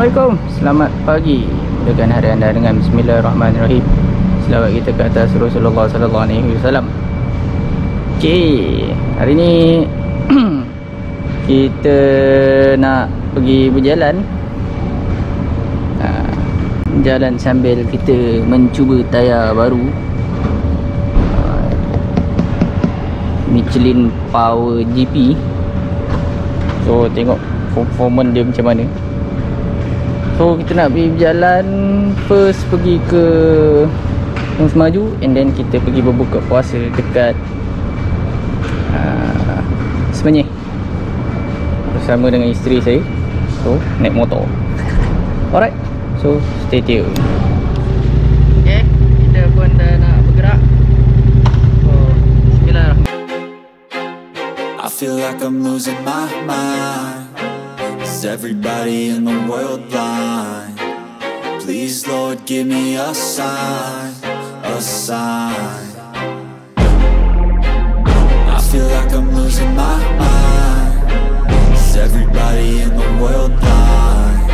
Assalamualaikum, selamat pagi. Mulakan hari anda dengan Bismillahirrahmanirrahim. Selawat kita ke atas Rasulullah sallallahu alaihi wasallam. Okey, hari ni kita nak pergi berjalan. Jalan sambil kita mencuba tayar baru, Michelin Power GP. So tengok performance dia macam mana. So kita nak pergi berjalan. First pergi ke Semaju, and then kita pergi berbuka puasa dekat Semenyih bersama dengan isteri saya. So naik motor. Alright, so stay tuned. Okay, kita pun dah nak bergerak. So bismillahirrahmanirrahim. I feel like I'm losing my mind. Is everybody in the world blind? Please, Lord, give me a sign, a sign. I feel like I'm losing my mind. Is everybody in the world blind?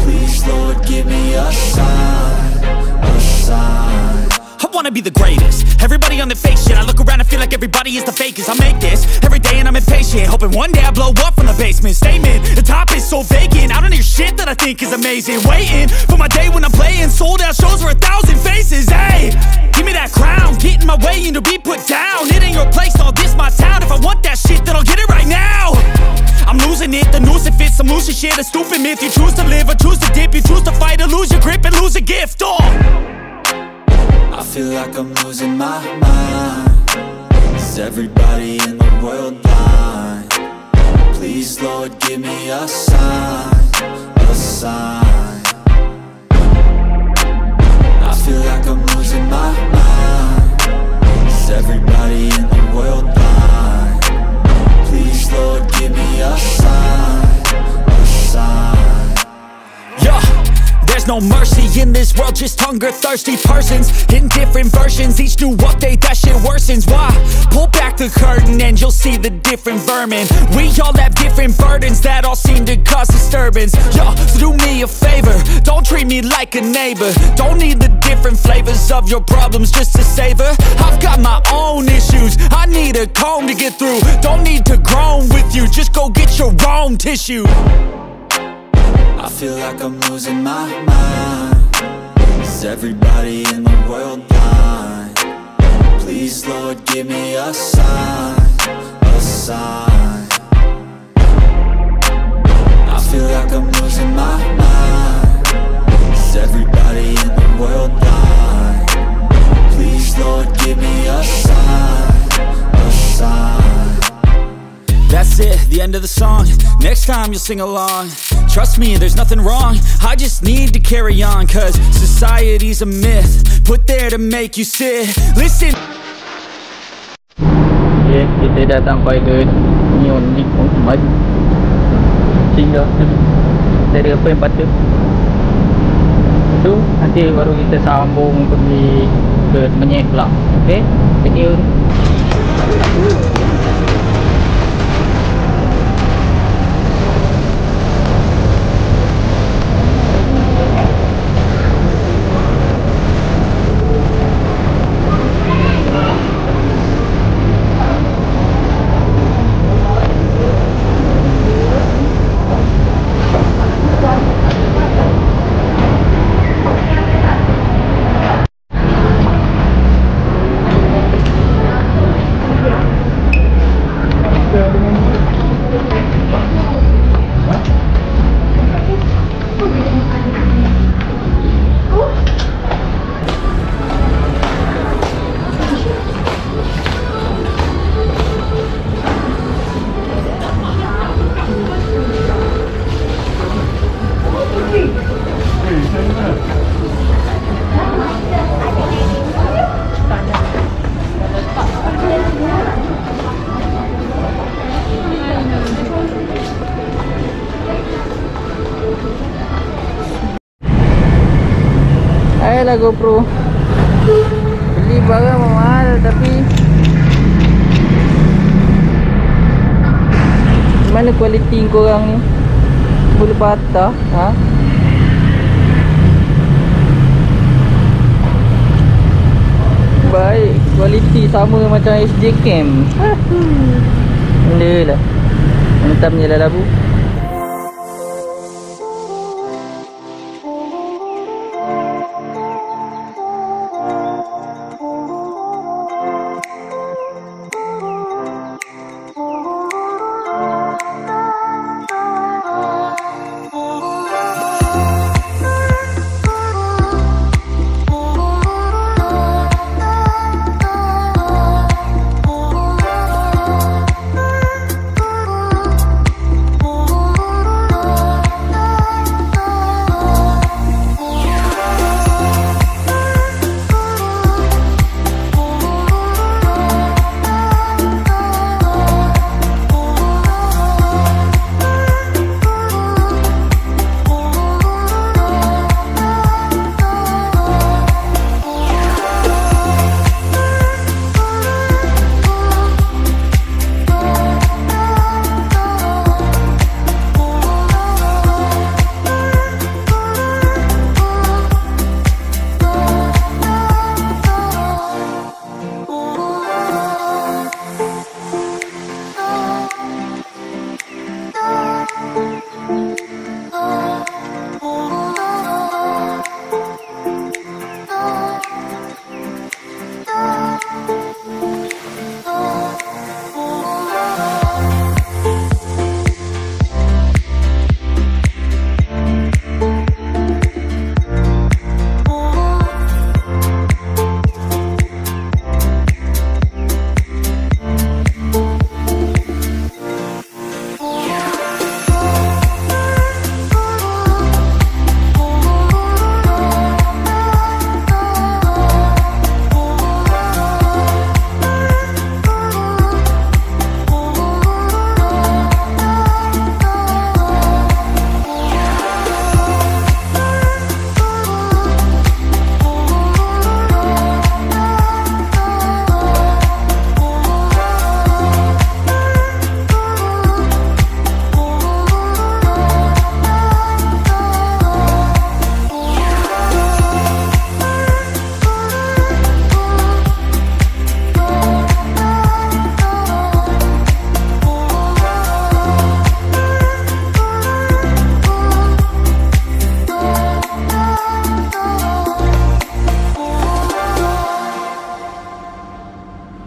Please, Lord, give me a sign, a sign. I wanna be the greatest. Everybody on the fake shit. I look around and feel like everybody is the fakest. I make this every day and I'm impatient, hoping one day I blow up from the basement. Statement, the top is so vacant. I don't hear shit that I think is amazing. Waiting for my day when I'm playing sold out shows for 1,000 faces. Hey, give me that crown, get in my way and to be put down. It ain't your place, all this my town. If I want that shit, then I'll get it right now. I'm losing it, the noose it fits. I'm losing shit, a stupid myth. You choose to live or choose to dip. You choose to fight or lose your grip and lose a gift. I feel like I'm losing my mind. Is everybody in the world blind? Please, Lord, give me a sign, a sign. I feel like I'm losing my mind. Is everybody in the world blind? Please, Lord, give me a sign, a sign. Yeah. There's no mercy in this world, just hunger-thirsty persons in different versions. Each new update, that shit worsens. Why? Pull back the curtain and you'll see the different vermin. We all have different burdens that all seem to cause disturbance. Yo, so do me a favor, don't treat me like a neighbor. Don't need the different flavors of your problems just to savor. I've got my own issues, I need a comb to get through. Don't need to groan with you, just go get your own tissue. I feel like I'm losing my mind. Is everybody in the world blind? Please, Lord, give me a sign, a sign. I feel like I'm losing my mind. Is everybody in the world blind? Please, Lord, give me a sign, a sign. That's it, the end of the song. Next time you'll sing along. Trust me, there's nothing wrong. I just need to carry on, cause society's a myth put there to make you sit. Listen. Okay, kita dah sampai ke Neon Link Semaju. Sehingga kita ada apa yang patut tu, nanti baru kita sambung pergi ke Semenyih pula. Okay, thank you. Ayolah GoPro, beli barang mahal tapi mana kualiti korang ni? Boleh patah, ha? kualiti sama macam SJ Cam. Benda lah. Hentam je lah labu.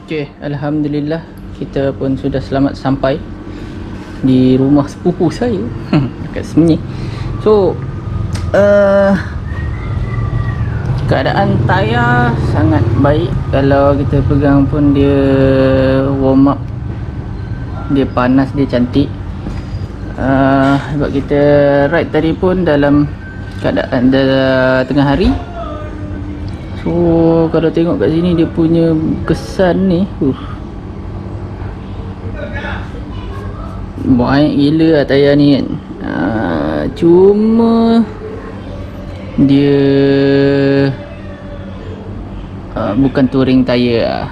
Okay, Alhamdulillah kita pun sudah selamat sampai di rumah sepupu saya dekat sini. So keadaan tayar sangat baik. Kalau kita pegang pun dia warm up, dia panas, dia cantik. Sebab kita ride tadi pun dalam keadaan tengah hari. So kalau tengok kat sini dia punya kesan ni baik gila lah tayar ni kan. Cuma dia bukan touring tayar lah.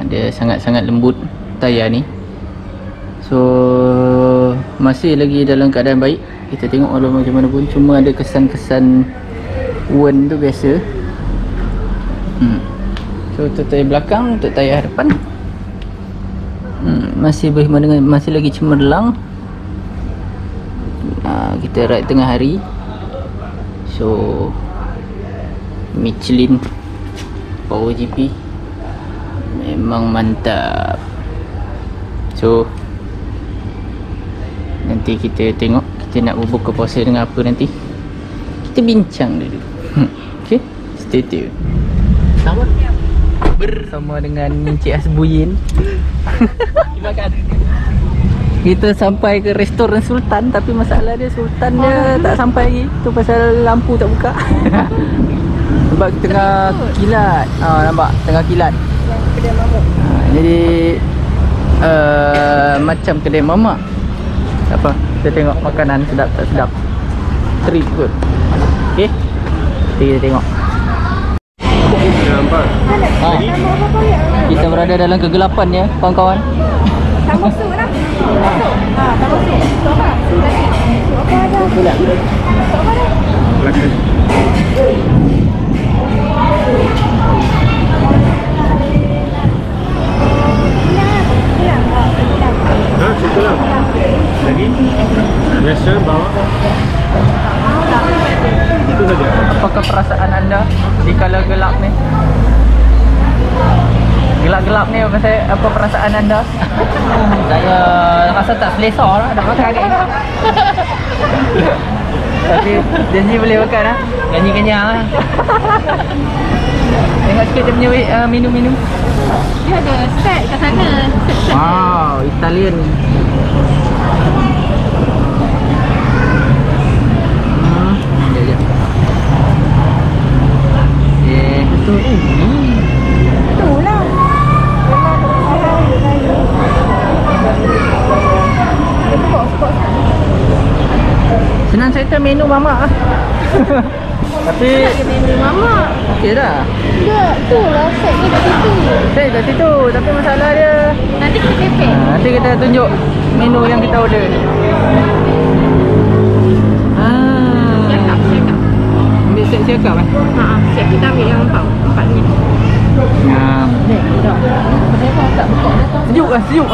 Dia sangat-sangat lembut tayar ni. So masih lagi dalam keadaan baik. Kita tengok walau macam mana pun, cuma ada kesan-kesan worn tu biasa. So untuk tayar belakang, untuk tayar depan masih beriman dengan, masih lagi cemerlang. Kita ride tengah hari. So Michelin Power GP memang mantap. So nanti kita tengok kita nak berbuka puasa dengan apa nanti. Kita bincang dulu. Okay, stay tune. Bersama dengan Encik Hasbuyin. Kita sampai ke restoran Sultan, tapi masalah dia Sultan dia tak sampai lagi. Tu pasal lampu tak buka. Sebab tengah kilat. Nampak tengah kilat. Kedai mamak. Jadi macam kedai mamak. Tak apa, kita tengok makanan sedap tak sedap. Treat kot. Okay, kita tengok. Kita berada dalam kegelapan ya, kawan-kawan. Tak masuk lah. Tak masuk. Masuk apa? Apa ada? Masuk apa dah? Belakang. gelap ni pasal apa perasaan anda? Saya rasa tak selesa lah nak makan ni. Tapi janji boleh makan lah. Janji kenyang lah. Tengok sikit dia punya minum-minum. Dia ada set kat sana. Wow, Italian. Sekejap. Betul. Itulah. Senang cerita menu mamak lah. Tapi Menu mama. okey dah. Enggak, itulah setnya kat situ. Saya kat situ. Tapi masalah dia Nanti kita pepek. nanti kita tunjuk menu yang kita order ni. Siakap. Ambil set siakap eh? Siap kita ambil yang empat ni. Sejuk lah, sejuk.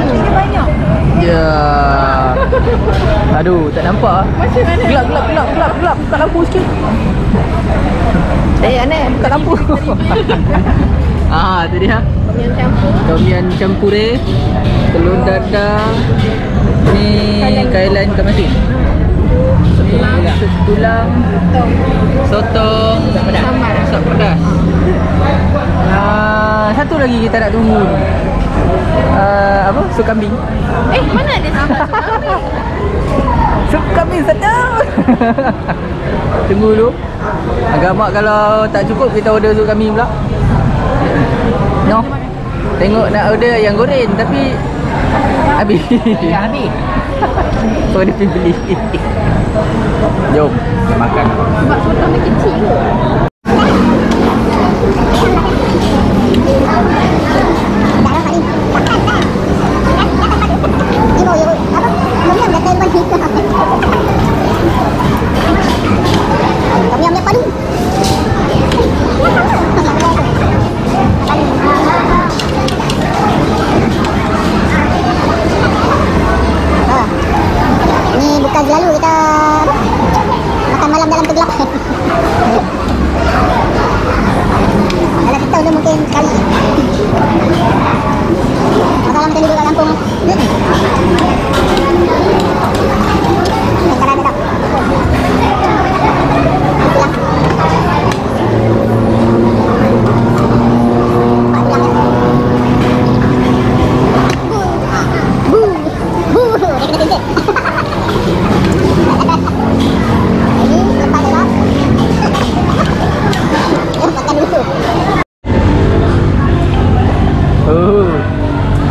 Ini banyak. Ya. Aduh, tak nampak ah. Macam mana? Gelap. Buka lampu sikit. Aneh, buka lampu. Tu dia. Yang campur. Tomian campure, telur dadah. Ni kailan ikan masin. Sup tulang, sotong, Sambal. sop pedas. Satu lagi kita nak tunggu. Apa? Sup kambing. Mana ada sambal tu? Sup kambing sedap. Tunggu dulu. Agak kalau tak cukup kita order sup kambing pula. No. Tengok nak order ayam goreng tapi habis. Ya habis. So dia pergi beli. Jom kita makan. Sebab sotong dia kecil ke? Ini bukan selalu kita makan malam dalam kegelapan. Kalau kita udah mungkin sekali. Masalah kita duduk kat kampung. Yang kadang-kadang.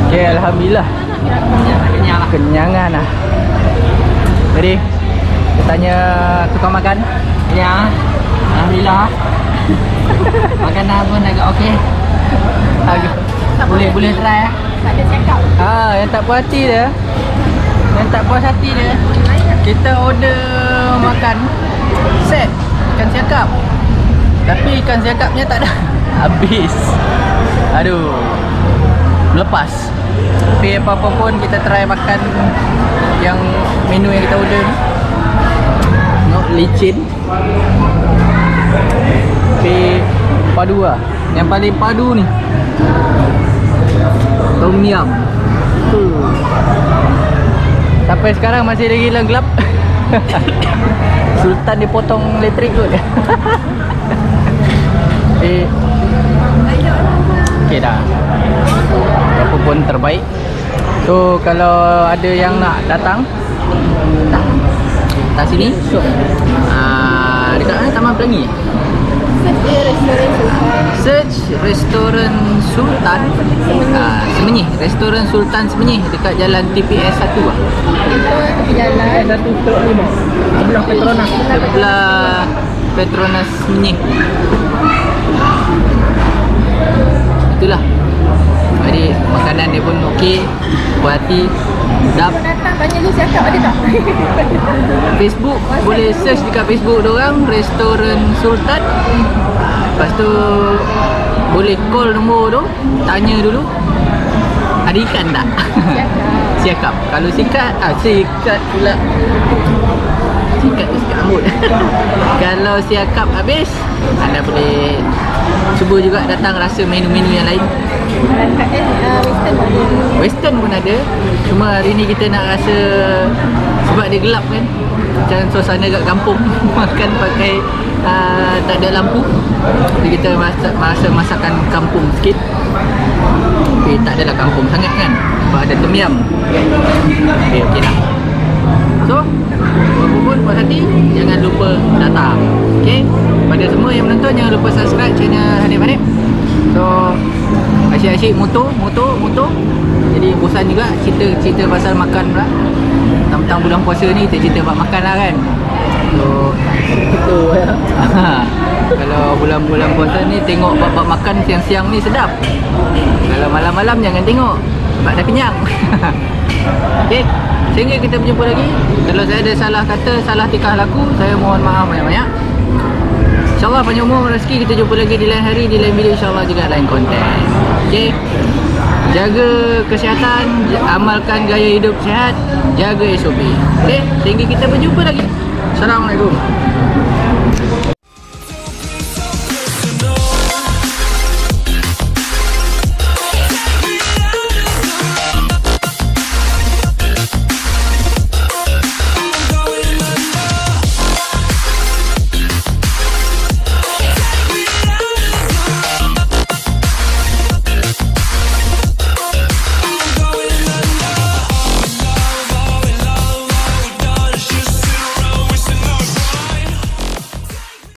Okay, Alhamdulillah. Kenyangan lah. Jadi kita tanya tukang makan. Ya. Alhamdulillah. Makanan pun agak okey. Boleh try. Tak ada cakap. Yang tak puas hati dia. Yang tak puas hati dia. Kita order makan set ikan siakap. Tapi ikan siakapnya tak ada. Habis. Aduh. Lepas. Tapi apa-apa pun kita try makan yang menu yang kita order ni. Tengok licin. Tapi padu lah. Yang paling padu ni Tom Yum. Sampai sekarang masih lagi gelap. Sultan dia potong elektrik kot. Okay dah. Apa pun terbaik. So kalau ada yang nak datang sini dekat mana Taman Pelangi? Search restoran Sultan Semenyih. Restoran Sultan Semenyih dekat jalan TPS 1 lah. Jalan 1/5 sebelah Petronas. Sebelah Petronas Semenyih. Itulah. Jadi makanan dia pun okey, puas hati, sedap. datang tanya lu siakap ada tak? Facebook boleh search dekat Facebook diorang Restoran Sultan. Lepas tu boleh call nombor tu, tanya dulu ada ikan tak? Siakap. Kalau sikat, sikat pula. Sikat tu sikat rambut. Kalau siakap habis, anda boleh cuba juga datang rasa menu-menu yang lain. Western pun ada. Cuma hari ni kita nak rasa, sebab dia gelap kan, macam suasana kat kampung. Makan pakai tak ada lampu. Jadi kita rasa masakan kampung sikit. Tapi tak adalah kampung sangat kan, sebab ada tom yum. Okey lah. So, apa pun puas hati, jangan lupa datang. Okay, pada semua yang menonton, jangan lupa subscribe channel Hanif. So, asyik-asyik motor. Jadi bosan juga cerita pasal makan pula. Tentang bulan puasa ni kita cerita pasal makan lah kan. So, betul ya. Kalau bulan-bulan puasa ni tengok bab makan siang-siang ni sedap. Kalau malam-malam jangan tengok, sebab dah kenyang. Okay, sehingga kita berjumpa lagi. Kalau saya ada salah kata, salah tingkah laku, saya mohon maaf banyak-banyak. InsyaAllah panjang umur rezeki, kita jumpa lagi di lain hari, di lain video, insyaAllah juga lain konten. Okay, jaga kesihatan, amalkan gaya hidup sihat, jaga SOP. Okay, sehingga kita berjumpa lagi. Assalamualaikum.